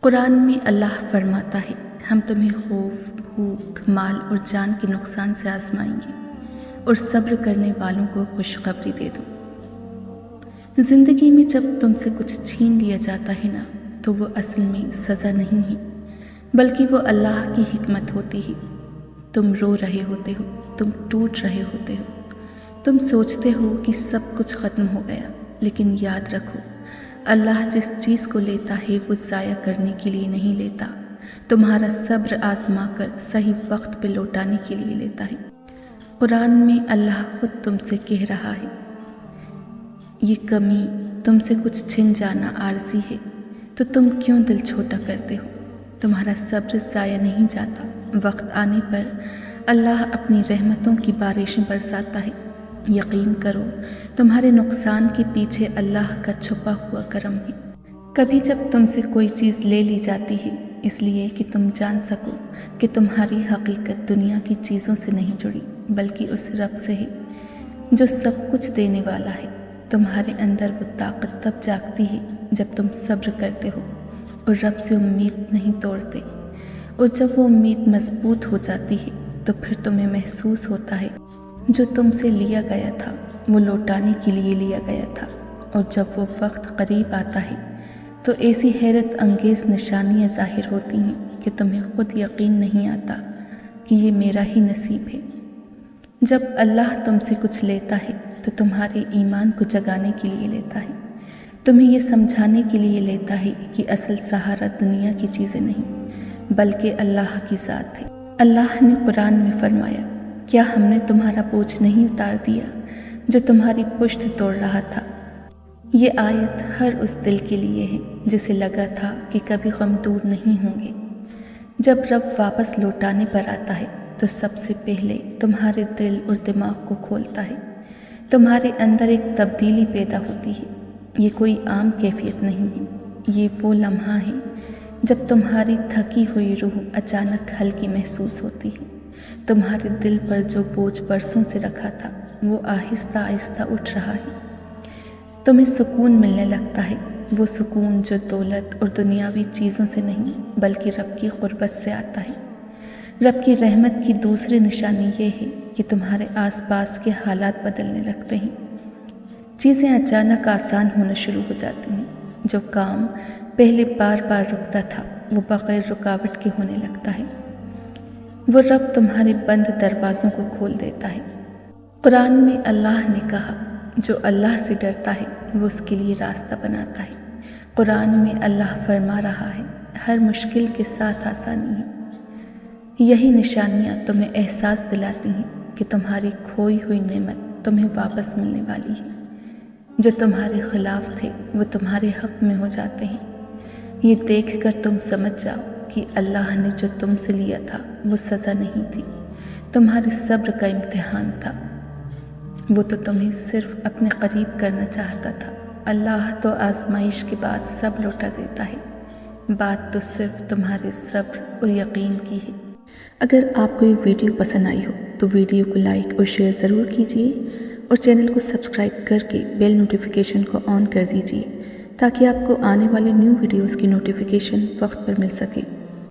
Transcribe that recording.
قرآن میں اللہ فرماتا ہے، ہم تمہیں خوف، بھوک، مال اور جان کے نقصان سے آزمائیں گے اور صبر کرنے والوں کو خوشخبری دے دو۔ زندگی میں جب تم سے کچھ چھین لیا جاتا ہے نا، تو وہ اصل میں سزا نہیں ہے، بلکہ وہ اللہ کی حکمت ہوتی ہے۔ تم رو رہے ہوتے ہو، تم ٹوٹ رہے ہوتے ہو، تم سوچتے ہو کہ سب کچھ ختم ہو گیا، لیکن یاد رکھو، اللہ جس چیز کو لیتا ہے وہ ضائع کرنے کے لیے نہیں لیتا، تمہارا صبر آزما کر صحیح وقت پہ لوٹانے کے لیے لیتا ہے۔ قرآن میں اللہ خود تم سے کہہ رہا ہے، یہ کمی، تم سے کچھ چھن جانا عارضی ہے، تو تم کیوں دل چھوٹا کرتے ہو؟ تمہارا صبر ضائع نہیں جاتا، وقت آنے پر اللہ اپنی رحمتوں کی بارشیں برساتا ہے۔ یقین کرو، تمہارے نقصان کے پیچھے اللہ کا چھپا ہوا کرم ہے۔ کبھی جب تم سے کوئی چیز لے لی جاتی ہے، اس لیے کہ تم جان سکو کہ تمہاری حقیقت دنیا کی چیزوں سے نہیں جڑی، بلکہ اس رب سے ہے جو سب کچھ دینے والا ہے۔ تمہارے اندر وہ طاقت تب جاگتی ہے جب تم صبر کرتے ہو اور رب سے امید نہیں توڑتے، اور جب وہ امید مضبوط ہو جاتی ہے تو پھر تمہیں محسوس ہوتا ہے جو تم سے لیا گیا تھا وہ لوٹانے کے لیے لیا گیا تھا، اور جب وہ وقت قریب آتا ہے تو ایسی حیرت انگیز نشانیاں ظاہر ہوتی ہیں کہ تمہیں خود یقین نہیں آتا کہ یہ میرا ہی نصیب ہے۔ جب اللہ تم سے کچھ لیتا ہے تو تمہارے ایمان کو جگانے کے لیے لیتا ہے، تمہیں یہ سمجھانے کے لیے لیتا ہے کہ اصل سہارا دنیا کی چیزیں نہیں بلکہ اللہ کی ذات ہے۔ اللہ نے قرآن میں فرمایا، کیا ہم نے تمہارا بوجھ نہیں اتار دیا جو تمہاری پشت توڑ رہا تھا؟ یہ آیت ہر اس دل کے لیے ہے جسے لگا تھا کہ کبھی غم دور نہیں ہوں گے۔ جب رب واپس لوٹانے پر آتا ہے تو سب سے پہلے تمہارے دل اور دماغ کو کھولتا ہے، تمہارے اندر ایک تبدیلی پیدا ہوتی ہے۔ یہ کوئی عام کیفیت نہیں ہے، یہ وہ لمحہ ہے جب تمہاری تھکی ہوئی روح اچانک ہلکی محسوس ہوتی ہے۔ تمہارے دل پر جو بوجھ برسوں سے رکھا تھا وہ آہستہ آہستہ اٹھ رہا ہے، تمہیں سکون ملنے لگتا ہے، وہ سکون جو دولت اور دنیاوی چیزوں سے نہیں بلکہ رب کی قربت سے آتا ہے۔ رب کی رحمت کی دوسری نشانی یہ ہے کہ تمہارے آس پاس کے حالات بدلنے لگتے ہیں، چیزیں اچانک آسان ہونا شروع ہو جاتی ہیں، جو کام پہلے بار بار رکتا تھا وہ بغیر رکاوٹ کے ہونے لگتا ہے۔ وہ رب تمہارے بند دروازوں کو کھول دیتا ہے۔ قرآن میں اللہ نے کہا، جو اللہ سے ڈرتا ہے وہ اس کے لیے راستہ بناتا ہے۔ قرآن میں اللہ فرما رہا ہے، ہر مشکل کے ساتھ آسانی ہے۔ یہی نشانیاں تمہیں احساس دلاتی ہیں کہ تمہاری کھوئی ہوئی نعمت تمہیں واپس ملنے والی ہے، جو تمہارے خلاف تھے وہ تمہارے حق میں ہو جاتے ہیں۔ یہ دیکھ کر تم سمجھ جاؤ کہ اللہ نے جو تم سے لیا تھا وہ سزا نہیں تھی، تمہارے صبر کا امتحان تھا۔ وہ تو تمہیں صرف اپنے قریب کرنا چاہتا تھا۔ اللہ تو آزمائش کے بعد سب لوٹا دیتا ہے، بات تو صرف تمہارے صبر اور یقین کی ہے۔ اگر آپ کو یہ ویڈیو پسند آئی ہو تو ویڈیو کو لائک اور شیئر ضرور کیجیے، اور چینل کو سبسکرائب کر کے بیل نوٹیفیکیشن کو آن کر دیجیے تاکہ آپ کو آنے والے نیو ویڈیوز کی نوٹیفیکیشن وقت پر مل سکے۔